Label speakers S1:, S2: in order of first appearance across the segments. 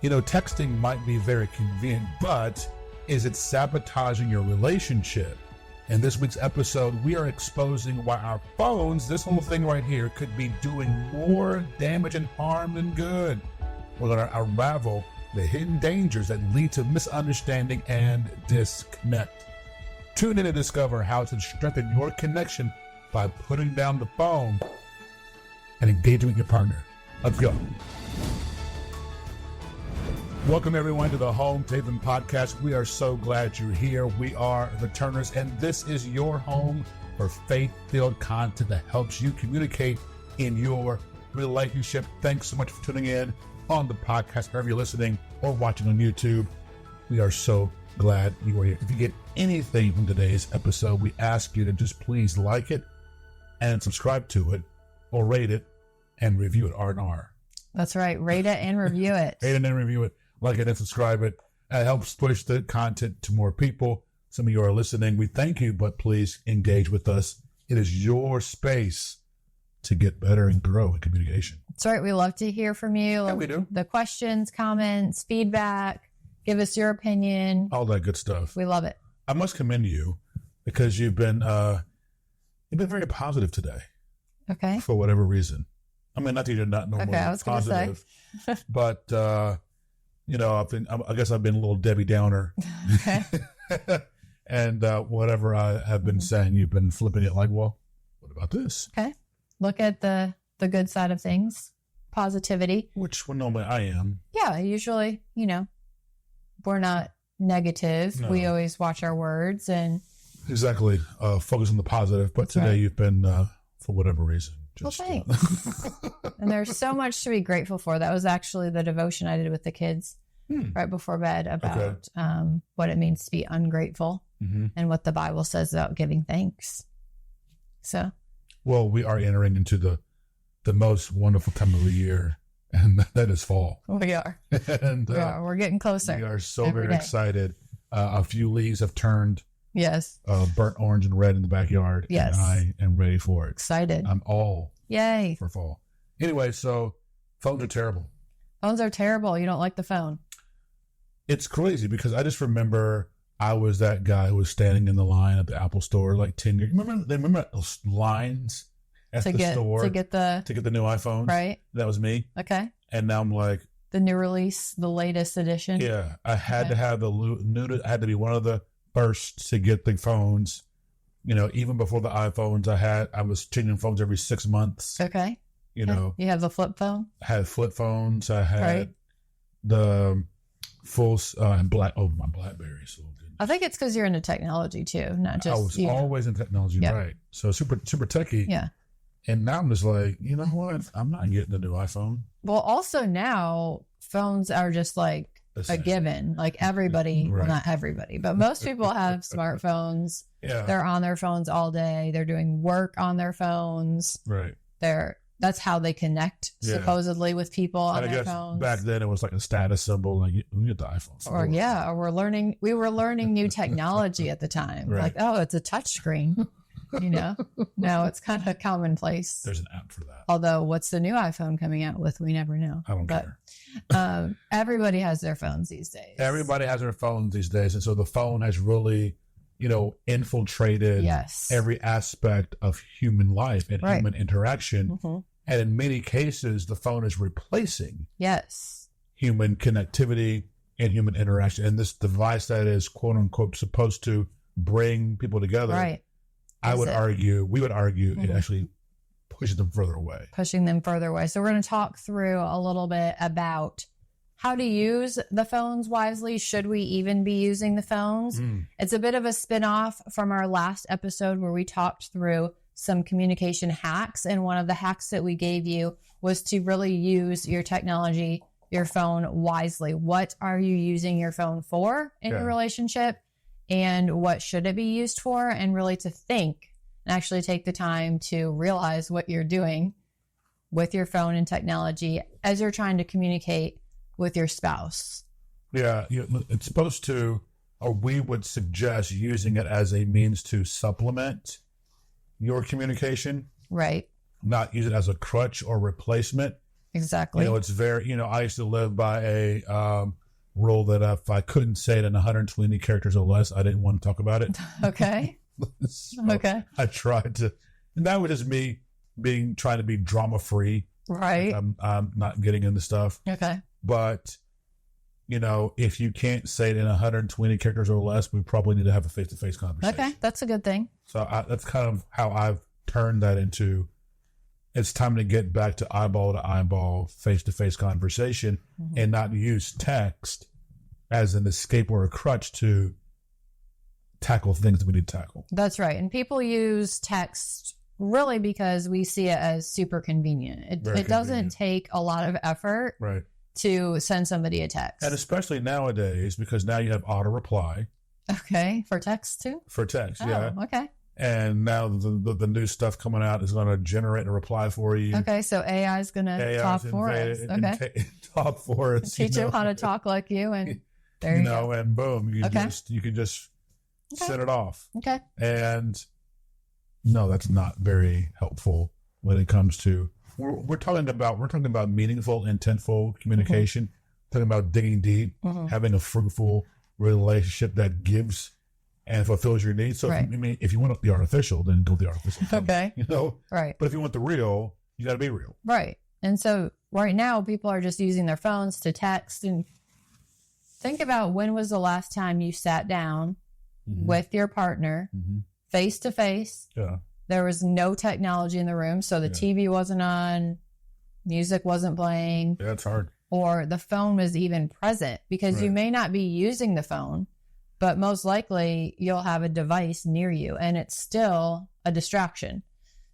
S1: Texting might be very convenient, but is it sabotaging your relationship? In this week's episode, we are exposing why our phones, this whole thing right here, could be doing more damage and harm than good. We're going to unravel the hidden dangers that lead to misunderstanding and disconnect. Tune in to discover how to strengthen your connection by putting down the phone and engaging with your partner. Let's go. Welcome everyone to the Home Haven Podcast. We are so glad you're here. We are the Turners, and this is your home for faith-filled content that helps you communicate in your relationship. Thanks so much for tuning in on the podcast, wherever you're listening or watching on YouTube. We are so glad you are here. If you get anything from today's episode, we ask you to just please like it and subscribe to it, or rate it and review it, R&R.
S2: That's right. Rate it and review it.
S1: Rate it and review it. Like it and subscribe it. It helps push the content to more people. Some of you are listening. We thank you, but please engage with us. It is your space to get better and grow in communication.
S2: That's right. We love to hear from you.
S1: Yeah, we do.
S2: The questions, comments, feedback. Give us your opinion.
S1: All that good stuff.
S2: We love it.
S1: I must commend you because you've been very positive today.
S2: Okay.
S1: For whatever reason. I mean, not that you're not normally positive, but I guess I've been a little Debbie Downer.
S2: Okay.
S1: And whatever I have been saying, you've been flipping it like, well, what about this?
S2: Okay. Look at the good side of things. Positivity.
S1: Which normally I am.
S2: Yeah. Usually, we're not negative.
S1: No.
S2: We always watch our words and.
S1: Exactly. Focus on the positive. But today you've been, for whatever reason.
S2: Well, thanks. And there's so much to be grateful for. That was actually the devotion I did with the kids right before bed about what it means to be ungrateful and what the Bible says about giving thanks. So,
S1: well, we are entering into the most wonderful time of the year, and that is fall.
S2: We are.
S1: And
S2: we're getting closer.
S1: We are so very excited. A few leaves have turned.
S2: Yes.
S1: Burnt orange and red in the backyard.
S2: Yes.
S1: And I am ready for it.
S2: Excited.
S1: I'm all
S2: yay
S1: for fall. Anyway, so phones are terrible.
S2: Phones are terrible. You don't like the phone.
S1: It's crazy because I just remember I was that guy who was standing in the line at the Apple store like 10 years. Remember those lines at the store
S2: to get the
S1: new iPhones?
S2: Right.
S1: That was me.
S2: Okay.
S1: And now I'm like
S2: the new release, the latest edition.
S1: Yeah. I had to have I had to be one of the first to get the phones. Even before the iPhones, I was changing phones every 6 months.
S2: Okay.
S1: You
S2: have the flip phone?
S1: I had flip phones. I had the full my BlackBerry. So good.
S2: I think it's because you're into technology too, not just.
S1: I was always in technology, right? So super techie.
S2: Yeah.
S1: And now I'm just like, you know what? I'm not getting a new iPhone.
S2: Well, also now phones are just like a given. Like everybody, well, not everybody, but most people have smartphones.
S1: Yeah.
S2: They're on their phones all day. They're doing work on their phones.
S1: Right.
S2: That's how they connect supposedly with people on their phones.
S1: Back then it was like a status symbol, like you get the iPhone.
S2: Or we were learning new technology at the time.
S1: Right.
S2: Like, oh, it's a touch screen. Now it's kind of commonplace.
S1: There's an app for that.
S2: Although, what's the new iPhone coming out with? We never know.
S1: I don't care.
S2: Everybody has their phones these days.
S1: Everybody has their phones these days. And so the phone has really, infiltrated every aspect of human life and human interaction. Mm-hmm. And in many cases, the phone is replacing human connectivity and human interaction. And this device that is, quote unquote, supposed to bring people together.
S2: Right.
S1: We would argue, it actually pushes them further away.
S2: So we're going to talk through a little bit about how to use the phones wisely. Should we even be using the phones? It's a bit of a spin-off from our last episode where we talked through some communication hacks. And one of the hacks that we gave you was to really use your technology, your phone wisely. What are you using your phone for in your relationship? And what should it be used for? And really to think and actually take the time to realize what you're doing with your phone and technology as you're trying to communicate with your spouse.
S1: Yeah, it's supposed to, or we would suggest using it as a means to supplement your communication.
S2: Right.
S1: Not use it as a crutch or replacement.
S2: Exactly.
S1: It's very, I used to live by a rule that if I couldn't say it in 120 characters or less, I didn't want to talk about it.
S2: Okay.
S1: So
S2: okay.
S1: I tried to, and that was just me trying to be drama free.
S2: Right.
S1: Like I'm not getting into stuff.
S2: Okay.
S1: But, if you can't say it in 120 characters or less, we probably need to have a face-to-face conversation.
S2: Okay. That's a good thing.
S1: So that's kind of how I've turned that into, it's time to get back to eyeball, face-to-face conversation and not use text as an escape or a crutch to tackle things that we need to tackle.
S2: That's right. And people use text really because we see it as super convenient. It doesn't take a lot of effort to send somebody a text.
S1: And especially nowadays, because now you have auto reply.
S2: Okay. For text too?
S1: For text,
S2: oh,
S1: yeah.
S2: Okay.
S1: And now the new stuff coming out is going to generate a reply for you.
S2: Okay, so AI is going to talk for us. Okay.
S1: Talk for us.
S2: Teach him how to talk like you, and there you go.
S1: And boom, you can just set it off.
S2: Okay.
S1: And no, that's not very helpful when it comes to we're talking about meaningful, intentful communication. Talking about digging deep, having a fruitful relationship that gives and fulfills your needs. So if you want the artificial, then go the artificial.
S2: Okay. Right.
S1: But if you want the real, you got to be real.
S2: Right. And so right now people are just using their phones to text. And think about, when was the last time you sat down with your partner face to face?
S1: Yeah.
S2: There was no technology in the room. So the TV wasn't on, music wasn't playing.
S1: Yeah, it's hard.
S2: Or the phone was even present, because you may not be using the phone, but most likely you'll have a device near you and it's still a distraction.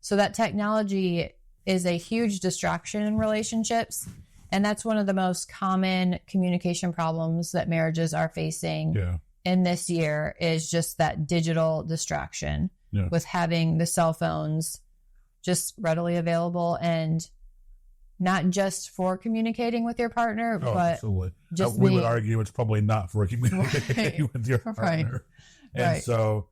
S2: So that technology is a huge distraction in relationships. And that's one of the most common communication problems that marriages are facing in this year, is just that digital distraction with having the cell phones just readily available, and not just for communicating with your partner, but
S1: absolutely.
S2: Just
S1: we would argue it's probably not for communicating with your partner. And so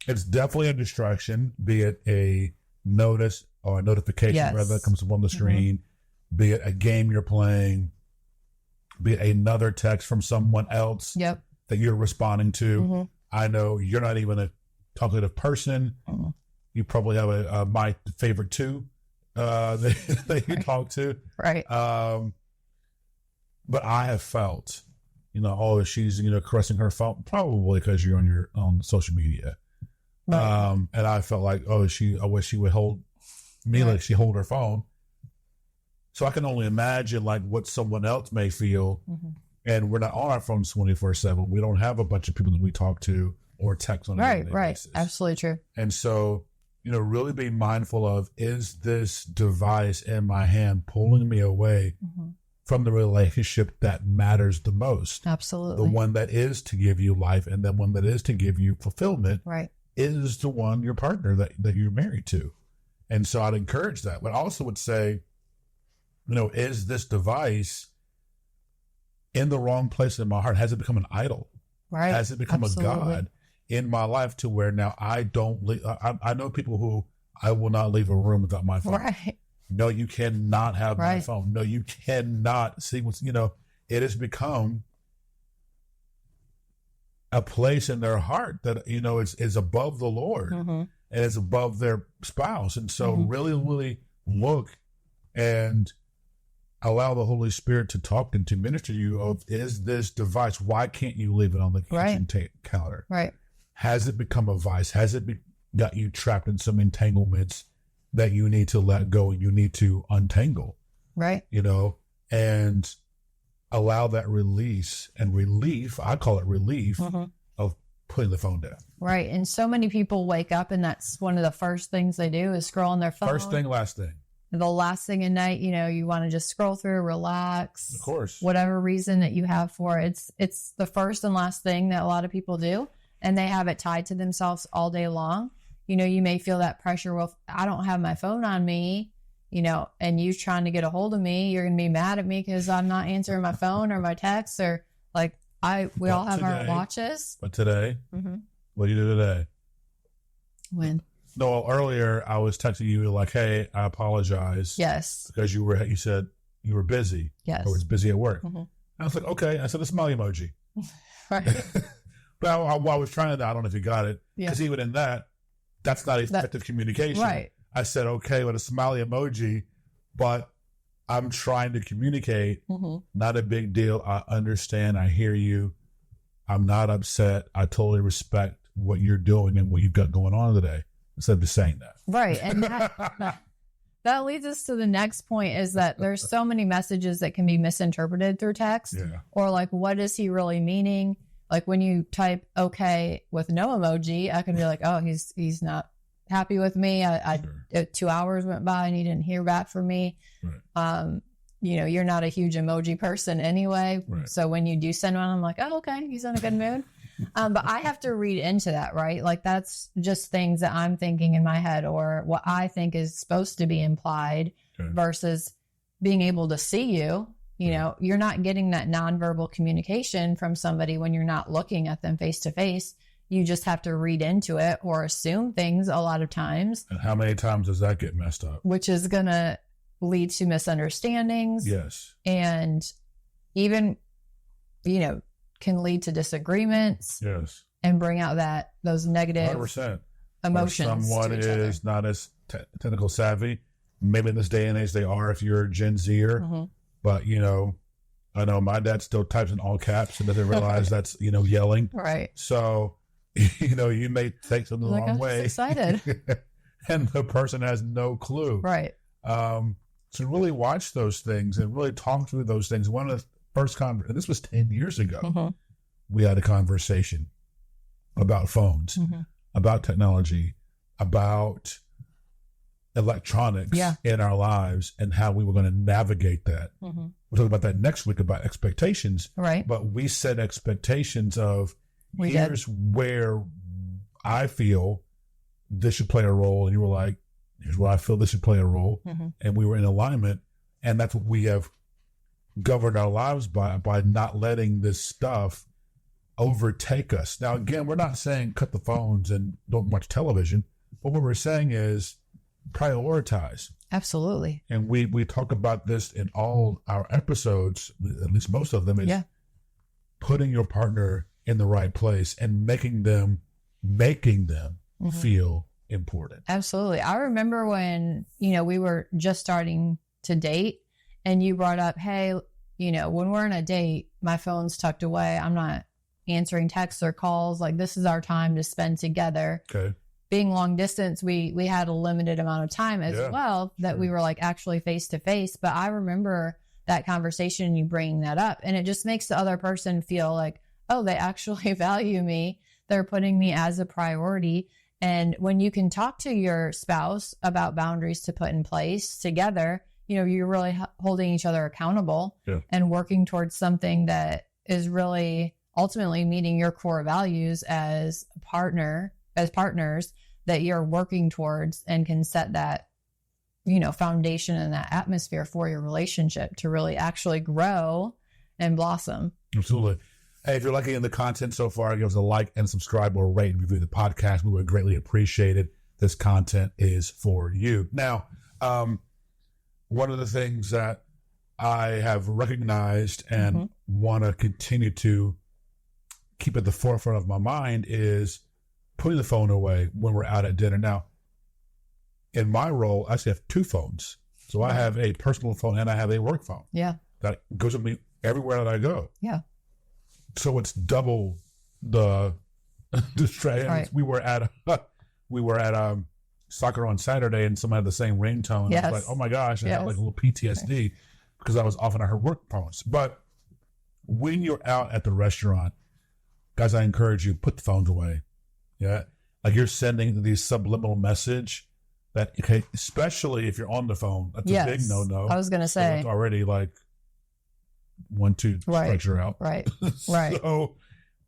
S1: it's definitely a distraction, be it a notice or a notification rather that comes up on the screen, be it a game you're playing, be it another text from someone else that you're responding to. I know you're not even a talkative person. You probably have a my favorite two that you talk to. Right. But I have felt, she's, caressing her phone, probably because you're on social media. Right. And I felt like, I wish she would hold me like she hold her phone. So I can only imagine like what someone else may feel. And we're not on our phones 24/7. We don't have a bunch of people that we talk to or text on a daily basis. Absolutely true. And so, really be mindful of, is this device in my hand pulling me away from the relationship that matters the most? Absolutely. The one that is to give you life, and the one that is to give you fulfillment is the one, your partner that you're married to. And so I'd encourage that. But I also would say, is this device in the wrong place in my heart? Has it become an idol? Right. Has it become a God in my life to where now I don't leave? I know people who I will not leave a room without my phone. Right. No, you cannot have my phone. No, you cannot see what's, it has become a place in their heart that, is above the Lord and is above their spouse. And so really, really look and allow the Holy Spirit to talk and to minister to you of, is this device, why can't you leave it on the kitchen counter? Right. Has it become a vice? Has it got you trapped in some entanglements that you need to let go and you need to untangle? Right. And allow that release and relief. I call it relief of putting the phone down. Right. And so many people wake up and that's one of the first things they do is scroll on their phone. First thing, last thing. The last thing at night, you want to just scroll through, relax. Of course. Whatever reason that you have for it. It's the first and last thing that a lot of people do. And they have it tied to themselves all day long. You may feel that pressure. Well, if I don't have my phone on me, and you trying to get a hold of me, you're going to be mad at me because I'm not answering my phone or my texts, or like we all have our watches. But today, what do you do today? When? No, earlier I was texting you like, hey, I apologize. Yes. Because you said, you were busy.
S2: Yes.
S1: Or was busy at work.
S2: Mm-hmm.
S1: I was like, okay. I said a smiley emoji.
S2: Right.
S1: But I was trying to, I don't know if you got it. Because even in that's not effective communication.
S2: Right.
S1: I said, okay, with a smiley emoji, but I'm trying to communicate. Not a big deal. I understand. I hear you. I'm not upset. I totally respect what you're doing and what you've got going on today, instead of just saying that.
S2: Right. And that leads us to the next point, is that there's so many messages that can be misinterpreted through text.
S1: Yeah.
S2: Or like, what is he really meaning? Like when you type okay with no emoji, I can be like, oh, he's not happy with me. Sure. 2 hours went by and he didn't hear back from me. Right. You're not a huge emoji person anyway. Right. So when you do send one, I'm like, oh, okay, he's in a good mood. But I have to read into that, right? Like that's just things that I'm thinking in my head, or what I think is supposed to be implied, versus being able to see you. You're not getting that nonverbal communication from somebody when you're not looking at them face to face. You just have to read into it or assume things a lot of times.
S1: And how many times does that get messed up?
S2: Which is going to lead to misunderstandings.
S1: Yes.
S2: And even, can lead to disagreements.
S1: Yes.
S2: And bring out those negative
S1: 100%.
S2: emotions.
S1: Or someone is not as technical savvy. Maybe in this day and age they are, if you're a Gen Zer. Mm-hmm. But, I know my dad still types in all caps and doesn't realize that's, yelling. Right. So, you may take something the wrong way.
S2: Excited.
S1: And the person has no clue.
S2: Right.
S1: So really watch those things and really talk through those things. One of the first this was 10 years ago, we had a conversation about phones, about technology, about electronics in our lives, and how we were going to navigate that. We'll talk about that next week, about expectations.
S2: Right.
S1: But we set expectations of here's where I feel this should play a role. And you were like, here's where I feel this should play a role. And we were in alignment. And that's what we have governed our lives by not letting this stuff overtake us. Now, again, we're not saying cut the phones and don't watch television. But what we're saying is prioritize.
S2: Absolutely.
S1: And we talk about this in all our episodes, at least most of them, is putting your partner in the right place and making them feel important.
S2: Absolutely. I remember when, we were just starting to date and you brought up, hey, when we're on a date, my phone's tucked away. I'm not answering texts or calls. Like, this is our time to spend together. Okay. Being long distance, we had a limited amount of time as well that we were like actually face to face. But I remember that conversation and you bringing that up, and it just makes the other person feel like, oh, they actually value me. They're putting me as a priority. And when you can talk to your spouse about boundaries to put in place together, you're really holding each other accountable and working towards something that is really ultimately meeting your core values as partners that you're working towards, and can set that, foundation and that atmosphere for your relationship to really actually grow and blossom.
S1: Absolutely. Hey, if you're liking the content so far, give us a like and subscribe or rate and review the podcast. We would greatly appreciate it. This content is for you. Now, one of the things that I have recognized and want to continue to keep at the forefront of my mind is putting the phone away when we're out at dinner. Now, in my role, I actually have two phones. So I have a personal phone and I have a work phone. Yeah. That goes with me everywhere that I go. Yeah. So it's double the distraction. Right. We were at soccer on Saturday and someone had the same ringtone. Yes. I was like, oh my gosh, I had like a little PTSD because I was often at her work phones. But when you're out at the restaurant, guys, I encourage you, put the phones away. Yeah. Like you're sending these subliminal message that, okay, especially if you're on the phone, that's a big no-no.
S2: I was going to say.
S1: It's already like 1-2 strikes you're out.
S2: Right. Right.
S1: So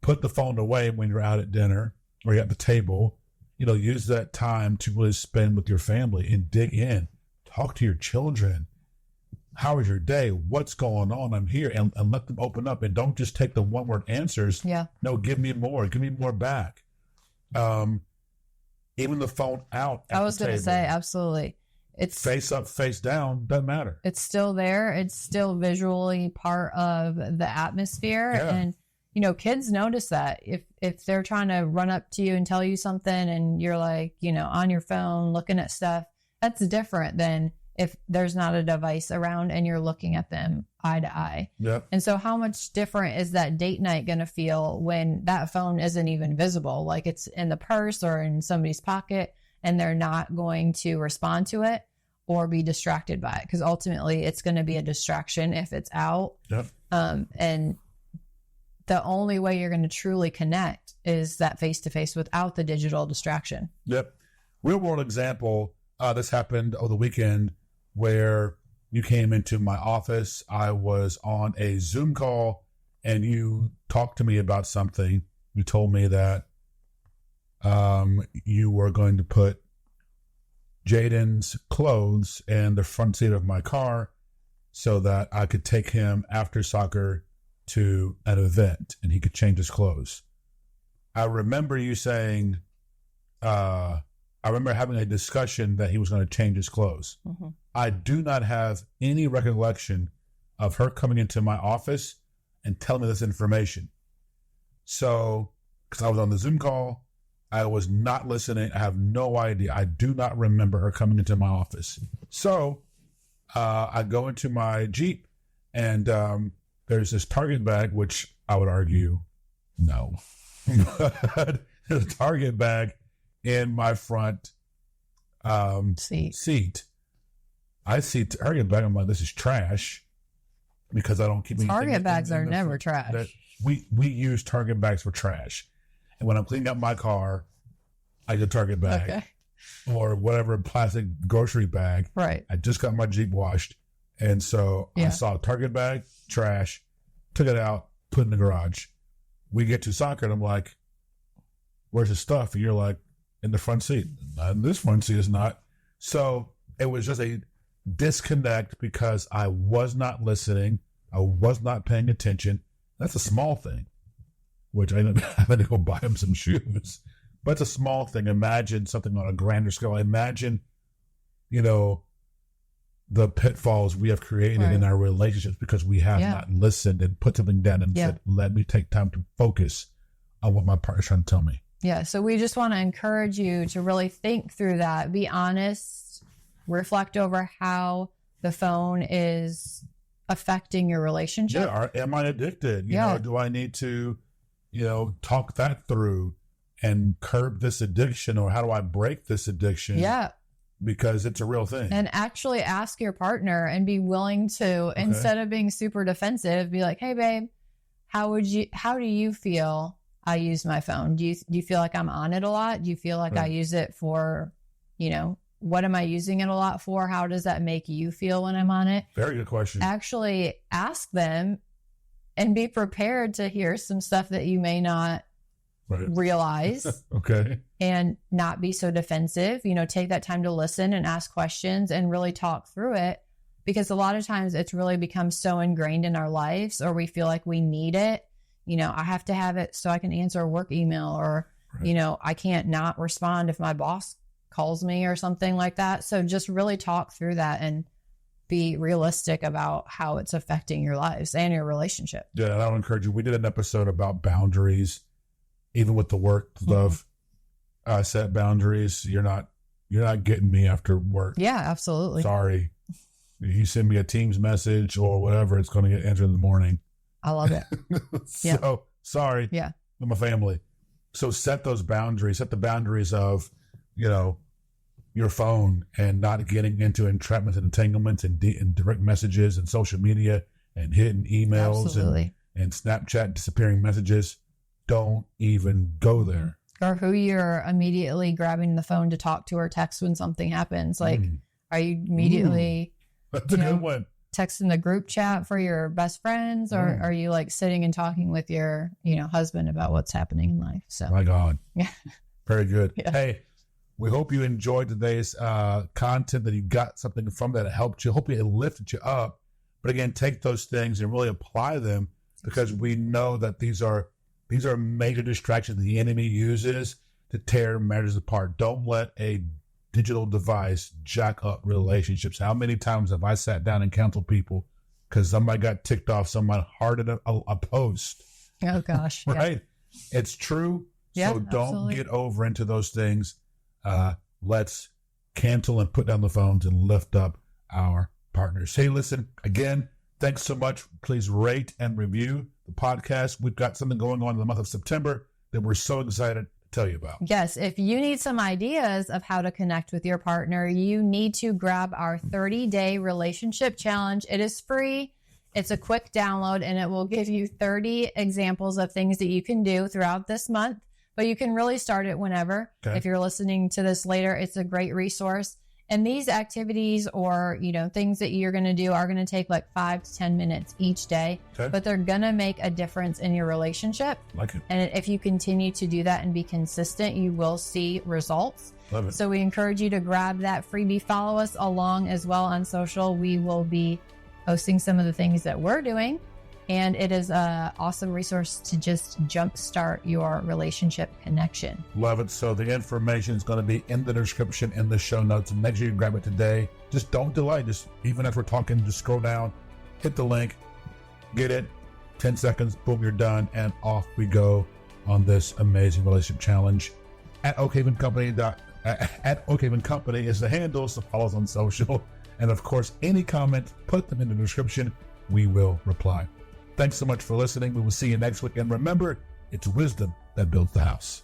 S1: put the phone away when you're out at dinner or you're at the table. Use that time to really spend with your family and dig in. Talk to your children. How was your day? What's going on? I'm here. And let them open up. And don't just take the one-word answers. Yeah. No, give me more. Give me more back. Even the phone out at
S2: I was going to say, absolutely. it's
S1: face up, face down, doesn't matter.
S2: It's still there. It's still visually part of the atmosphere.
S1: Yeah.
S2: And, you know, kids notice that if they're trying to run up to you and tell you something and you're like, you know, on your phone looking at stuff, that's different than if there's not a device around and you're looking at them eye to eye.
S1: Yep.
S2: And so how much different is that date night going to feel when that phone isn't even visible? Like it's in the purse or in somebody's pocket and they're not going to respond to it or be distracted by it. Because ultimately it's going to be a distraction if it's out.
S1: Yep.
S2: And the only way you're going to truly connect is that face-to-face without the digital distraction.
S1: Yep. Real world example. This happened over the weekend where you came into my office. I was on a Zoom call and you talked to me about something. You told me that you were going to put Jaden's clothes in the front seat of my car so that I could take him after soccer to an event and he could change his clothes. I remember you saying, I remember having a discussion that he was going to change his clothes. Mm-hmm. I do not have any recollection of her coming into my office and telling me this information. So, because I was on the Zoom call, I was not listening. I have no idea. I do not remember her coming into my office. So, I go into my Jeep and there's this Target bag, which I would argue, no. But there's a Target bag in my front seat. I see Target bag. I'm like, this is trash because I don't keep
S2: Target bags are never trash.
S1: We use Target bags for trash. And when I'm cleaning up my car, I get a Target bag or whatever plastic grocery bag.
S2: Right.
S1: I just got my Jeep washed. And so I saw a Target bag, trash, took it out, put it in the garage. We get to soccer and I'm like, where's the stuff? And you're like, in the front seat. This front seat is not. So it was just a disconnect because I was not listening. I was not paying attention. That's a small thing, which I ended up having to go buy him some shoes. But it's a small thing. Imagine something on a grander scale. Imagine, you know, the pitfalls we have created in our relationships because we have not listened and put something down and said, let me take time to focus on what my partner's trying to tell me.
S2: Yeah, so we just want to encourage you to really think through that. Be honest. Reflect over how the phone is affecting your relationship.
S1: Yeah, am I addicted? You know, do I need to, you know, talk that through and curb this addiction, or how do I break this addiction?
S2: Yeah.
S1: Because it's a real thing.
S2: And actually ask your partner and be willing to, instead of being super defensive, be like, hey, babe, how do you feel I use my phone? Do you feel like I'm on it a lot? Do you feel like I use it for, you know, what am I using it a lot for? How does that make you feel when I'm on it?
S1: Very good question.
S2: Actually ask them and be prepared to hear some stuff that you may not realize.
S1: Okay.
S2: And not be so defensive. You know, take that time to listen and ask questions and really talk through it. Because a lot of times it's really become so ingrained in our lives, or we feel like we need it. You know, I have to have it so I can answer a work email, or, you know, I can't not respond if my boss calls me or something like that. So just really talk through that and be realistic about how it's affecting your lives and your relationship.
S1: Yeah, and I would encourage you. We did an episode about boundaries, even with the work stuff. Set boundaries. You're not getting me after work.
S2: Yeah, absolutely.
S1: Sorry. You send me a Teams message or whatever, it's going to get answered in the morning.
S2: I love it.
S1: So sorry.
S2: Yeah.
S1: I'm a family. So set those boundaries. Set the boundaries of, you know, your phone and not getting into entrapments and entanglements and direct messages and social media and hidden emails and Snapchat disappearing messages. Don't even go there.
S2: Or who you're immediately grabbing the phone to talk to or text when something happens. Like, are you immediately
S1: That's a good one.
S2: Texting the group chat for your best friends, or are you like sitting and talking with your, you know, husband about what's happening in life? So,
S1: my God.
S2: Yeah.
S1: Very good.
S2: Yeah.
S1: Hey, we hope you enjoyed today's content, that you got something from that helped you. Hope it lifted you up. But again, take those things and really apply them, because we know that these are major distractions the enemy uses to tear marriages apart. Don't let a digital device jack up relationships? How many times have I sat down and counseled people because somebody got ticked off, somebody hearted a post?
S2: Oh, gosh.
S1: Right? Yeah. It's true.
S2: Yeah,
S1: so don't
S2: absolutely.
S1: get over into those things. Let's cancel and put down the phones and lift up our partners. Hey, listen, again, thanks so much. Please rate and review the podcast. We've got something going on in the month of September that we're so excited to tell you about.
S2: Yes, if you need some ideas of how to connect with your partner, you need to grab our 30-day relationship challenge. It is free. It's a quick download, and it will give you 30 examples of things that you can do throughout this month. But you can really start it whenever.
S1: Okay.
S2: If you're listening to this later, it's a great resource. And these activities or, things that you're going to do are going to take like 5 to 10 minutes each day,
S1: Okay.
S2: but they're going to make a difference in your relationship.
S1: Like it.
S2: And if you continue to do that and be consistent, you will see results.
S1: Love it.
S2: So we encourage you to grab that freebie. Follow us along as well on social. We will be posting some of the things that we're doing. And it is an awesome resource to just jumpstart your relationship connection.
S1: Love it. So the information is going to be in the description, in the show notes. And make sure you grab it today. Just don't delay. Just even as we're talking, just scroll down, hit the link, get it. 10 seconds, boom, you're done. And off we go on this amazing relationship challenge. At Oakhaven Company is the handle, so follow us on social. And of course, any comment, put them in the description. We will reply. Thanks so much for listening. We will see you next week. And remember, it's wisdom that builds the house.